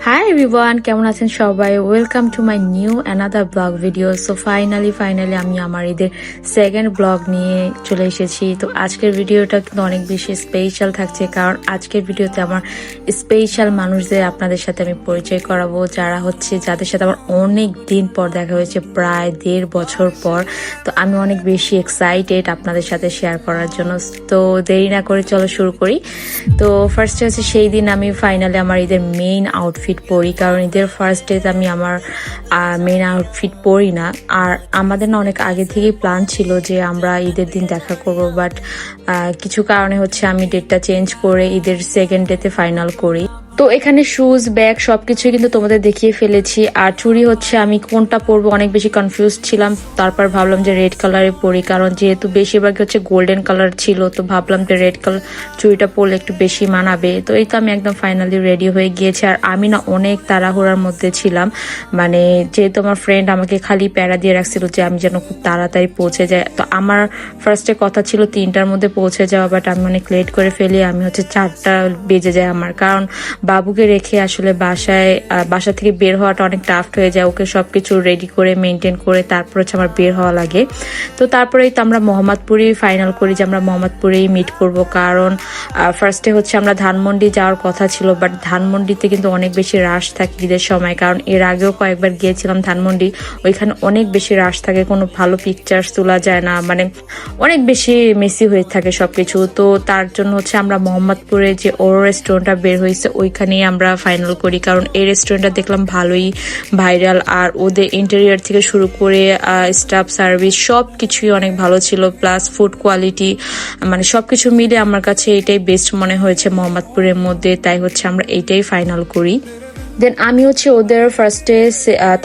Hi everyone, কেমন আছেন সবাই? Welcome to my new another blog video. So finally আমি আমার ঈদের সেকেন্ড ব্লগ নিয়ে চলে এসেছি। তো আজকের ভিডিওটা কিন্তু অনেক বেশি স্পেশাল থাকছে, কারণ আজকের ভিডিওতে আমার স্পেশাল মানুষদের আপনাদের সাথে আমি পরিচয় করাবো, যাদের সাথে আমার অনেক দিন পর দেখা হয়েছে, প্রায় 1.5 বছর পর। তো আমি অনেক বেশি এক্সাইটেড আপনাদের সাথে শেয়ার করার জন্য। তো দেরি না করে চলো শুরু করি। তো ফার্স্টে হচ্ছে সেই দিন আমি ফাইনালি আমার ঈদের মেইন আউটফিট পরি, কারণ ঈদের ফার্স্ট ডেতে আমি আমার মেইন আউটফিট পরি না। আর আমাদের না অনেক আগে থেকেই প্ল্যান ছিল যে আমরা ঈদের দিন দেখা করব, বাট কিছু কারণে হচ্ছে আমি ডেটটা চেঞ্জ করে ঈদের সেকেন্ড ডেতে ফাইনাল করি। তো এখানে শুজ ব্যাগ সবকিছুই কিন্তু তোমাদের দেখিয়ে ফেলেছি। আর চুড়ি হচ্ছে আমি কোনটা পরবো অনেক বেশি কনফিউজ ছিলাম, তারপর ভাবলাম যে রেড কালারে পরি, কারণ যেহেতু বেশিরভাগই হচ্ছে গোল্ডেন কালার ছিল, তো ভাবলাম যে রেড কালার চুড়িটা পরলে একটু বেশি মানাবে। তো এই তো আমি একদম ফাইনালি রেডি হয়ে গিয়েছি। আর আমি না অনেক তাড়াহুড়ার মধ্যে ছিলাম, মানে যেহেতু আমার ফ্রেন্ড আমাকে খালি প্যারা দিয়ে রাখছিল যে আমি যেন খুব তাড়াতাড়ি পৌঁছে যাই। তো আমার ফার্স্টে কথা ছিল 3টার মধ্যে পৌঁছে যাওয়া, বাট আমি অনেক লেট করে ফেলি। আমি হচ্ছে 4টা বেজে যায় আমার, কারণ বাবুকে রেখে আসলে বাসা থেকে বের হওয়াটা অনেক টাফ হয়ে যায়। ওকে সবকিছু রেডি করে মেনটেন করে তারপর হচ্ছে আমার বের হওয়া লাগে। তো তারপরেই তো আমরা মোহাম্মদপুরেই ফাইনাল করি যে আমরা মোহাম্মদপুরেই মিট করবো, কারণ ফার্স্টে হচ্ছে আমরা ধানমন্ডি যাওয়ার কথা ছিল, বাট ধানমন্ডিতে কিন্তু অনেক বেশি রাশ থাকে ঈদের সময়, কারণ এর আগেও কয়েকবার গিয়েছিলাম ধানমন্ডি, ওইখানে অনেক বেশি রাশ থাকে, কোনো ভালো পিকচার্স তোলা যায় না, মানে অনেক বেশি মেসি হয়ে থাকে সবকিছু। তো তার জন্য হচ্ছে আমরা মোহাম্মদপুরে যে ওর রেস্টুরেন্টটা বের হয়েছে ওইখানেই আমরা ফাইনাল করি, কারণ এই রেস্টুরেন্টটা দেখলাম ভালোই ভাইরাল। আর ওদের ইন্টেরিয়র থেকে শুরু করে স্টাফ সার্ভিস সবকিছুই অনেক ভালো ছিল, প্লাস ফুড কোয়ালিটি, মানে সবকিছু মিলে আমার কাছে এটাই বেস্ট মনে হয়েছে মোহাম্মদপুরের মধ্যে। তাই হচ্ছে আমরা এইটাই ফাইনাল করি। দেন আমি হচ্ছে ওদের ফার্স্টে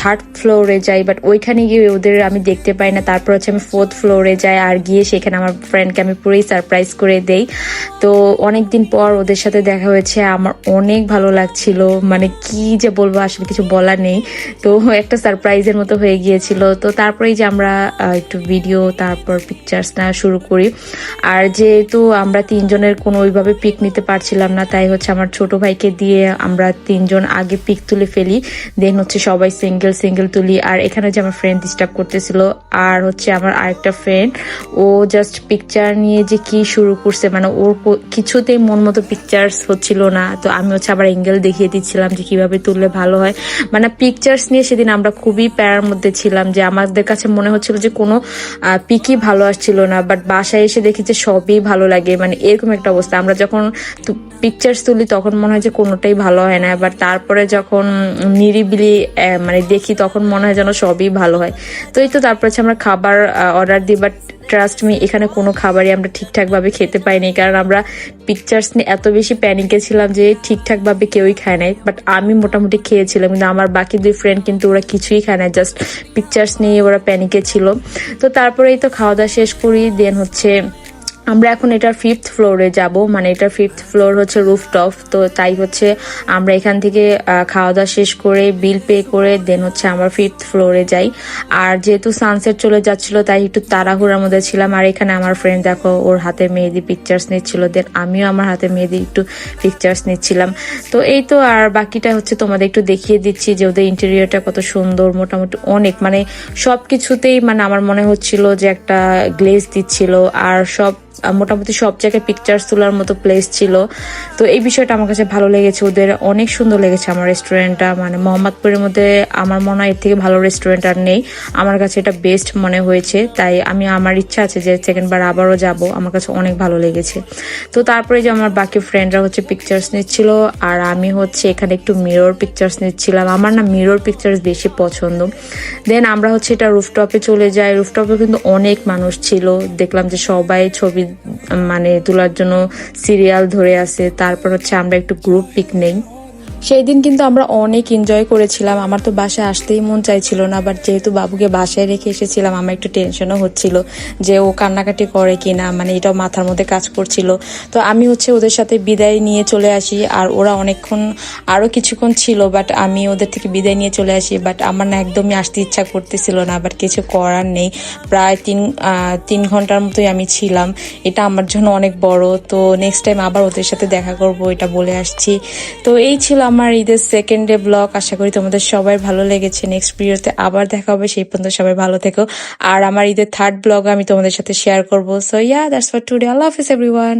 3rd ফ্লোরে যাই, বাট ওইখানে গিয়ে ওদের আমি দেখতে পাই না। তারপর হচ্ছে আমি 4th ফ্লোরে যাই, আর গিয়ে সেখানে আমার ফ্রেন্ডকে আমি পুরোই সারপ্রাইজ করে দেই। তো অনেকদিন পর ওদের সাথে দেখা হয়েছে, আমার অনেক ভালো লাগছিল, মানে কি যে বলবো আসলে কিছু বলার নেই। তো একটা সারপ্রাইজের মতো হয়ে গিয়েছিল। তো তারপরেই যে আমরা একটু ভিডিও তারপর পিকচার্স নেওয়া শুরু করি। আর যেহেতু আমরা 3জনের কোনো ওইভাবে পিক নিতে পারছিলাম না, তাই হচ্ছে আমার ছোট ভাইকে দিয়ে আমরা 3জন আগে পিক তুলে ফেলি, দেন হচ্ছে সবাই সিঙ্গেল তুলি। আর এখানে যে আমার ফ্রেন্ড ডিস্টার্ব করতেছিল, আর হচ্ছে আমার আরেকটা ফ্রেন্ড, ও জাস্ট পিকচার নিয়ে যে কি শুরু করছে, মানে ওর কিছুতেই মন মতো পিকচার্স হচ্ছিল না। তো আমি হচ্ছে আবার অ্যাঙ্গেল দেখিয়ে দিচ্ছিলাম যে কিভাবে তুললে ভালো হয়। মানে পিকচার্স নিয়ে সেদিন আমরা খুবই প্যারার মধ্যে ছিলাম, যে আমাদের কাছে মনে হচ্ছিল যে কোনো পিকই ভালো আসছিল না, বাট বাসায় এসে দেখি যে সবই ভালো লাগে, মানে এরকম একটা অবস্থা। আমরা যখন পিকচার্স তুলি তখন মনে হয় যে কোনোটাই ভালো হয় না, বাট তারপরে যখন নিরিবিলি মানে দেখি তখন মনে হয় যেন সবই ভালো হয়। তো এই তো তারপর হচ্ছে আমরা খাবার অর্ডার দিই, বাট ট্রাস্ট মি এখানে কোনো খাবারই আমরা ঠিকঠাক ভাবে খেতে পাইনি, কারণ আমরা পিকচার্স নিয়ে এত বেশি প্যানিকে ছিলাম যে ঠিকঠাক ভাবে কেউই খায় নাই। বাট আমি মোটামুটি খেয়েছিলাম, কিন্তু আমার বাকি 2 ফ্রেন্ড কিন্তু ওরা কিছুই খায় না, জাস্ট পিকচার্স নিয়ে ওরা প্যানিকে ছিল। তো তারপরেই তো খাওয়া দাওয়া শেষ করি। দেন হচ্ছে আমরা এখন এটার 5th ফ্লোরে যাব, মানে এটার 5th ফ্লোর হচ্ছে রুফটপ। তো তাই হচ্ছে আমরা এখান থেকে খাওয়া দাওয়া শেষ করে বিল পে করে দেন হচ্ছে আমরা 5th ফ্লোরে যাই। আর যেহেতু সানসেট চলে যাচ্ছিল তাই একটু তাড়াহুড়ার মধ্যে ছিলাম। আর এখানে আমার ফ্রেন্ড দেখো ওর হাতে মেহেদি পিকচার্স নিচ্ছিল, দেন আমিও আমার হাতে মেহেদি একটু পিকচার্স নিচ্ছিলাম। তো এই তো, আর বাকিটা হচ্ছে তোমাদের একটু দেখিয়ে দিচ্ছি যে ওদের ইন্টেরিয়রটা কত সুন্দর, মোটামুটি অনেক, মানে সবকিছুতেই মানে আমার মনে হচ্ছিল যে একটা গ্লেজ দিচ্ছিল। আর মোটামুটি সব জায়গায় পিকচার্স তোলার মতো প্লেস ছিল। তো এই বিষয়টা আমার কাছে ভালো লেগেছে, ওদের অনেক সুন্দর লেগেছে আমার রেস্টুরেন্টটা। মানে মোহাম্মদপুরের মধ্যে আমার মনে হয় এর থেকে ভালো রেস্টুরেন্ট আর নেই, আমার কাছে এটা বেস্ট মনে হয়েছে। তাই আমার ইচ্ছা আছে যে সেকেন্ডবার আবারও যাব, আমার কাছে অনেক ভালো লেগেছে। তো তারপরে যে আমার বাকি ফ্রেন্ডরা হচ্ছে পিকচার্স নিচ্ছিল, আর আমি হচ্ছে এখানে একটু মিরর পিকচার্স নিচ্ছিলাম। আমার না মিরর পিকচার্স বেশি পছন্দ। দেন আমরা হচ্ছে এটা রুফটপে চলে যাই। রুফটপে কিন্তু অনেক মানুষ ছিল, দেখলাম যে সবাই ছবি মানে তোলার জন্য সিরিয়াল ধরে আছে। তারপর হচ্ছে আমরা একটু গ্রুপ পিক নেই। সেই দিন কিন্তু আমরা অনেক এনজয় করেছিলাম। আমার তো বাসায় আসতেই মন চাইছিল না, বাট যেহেতু বাবুকে বাসায় রেখে এসেছিলাম আমার একটু টেনশনও হচ্ছিল যে ও কান্নাকাটি করে কিনা, মানে এটাও মাথার মধ্যে কাজ করছিল। তো আমি হচ্ছে ওদের সাথে বিদায় নিয়ে চলে আসি, আর ওরা অনেকক্ষণ আরো কিছুক্ষণ ছিল, বাট আমি ওদের থেকে বিদায় নিয়ে চলে আসি। বাট আমার না একদমই আসতে ইচ্ছা করতেছিল না, বাট কিছু করার নেই। প্রায় 3 ঘন্টার মতোই আমি ছিলাম, এটা আমার জন্য অনেক বড়। তো নেক্সট টাইম আবার ওদের সাথে দেখা করব এটা বলে আসছি। তো এই ছিল আমার ঈদের সেকেন্ড ডে ব্লগ। আশা করি তোমাদের সবাই ভালো লেগেছে। নেক্সট ভিডিওতে আবার দেখা হবে, সেই পর্যন্ত সবাই ভালো থেকো। আর আমার ঈদের থার্ড ব্লগ আমি তোমাদের সাথে শেয়ার করবো। So yeah, that's for today. Allah Hafiz everyone.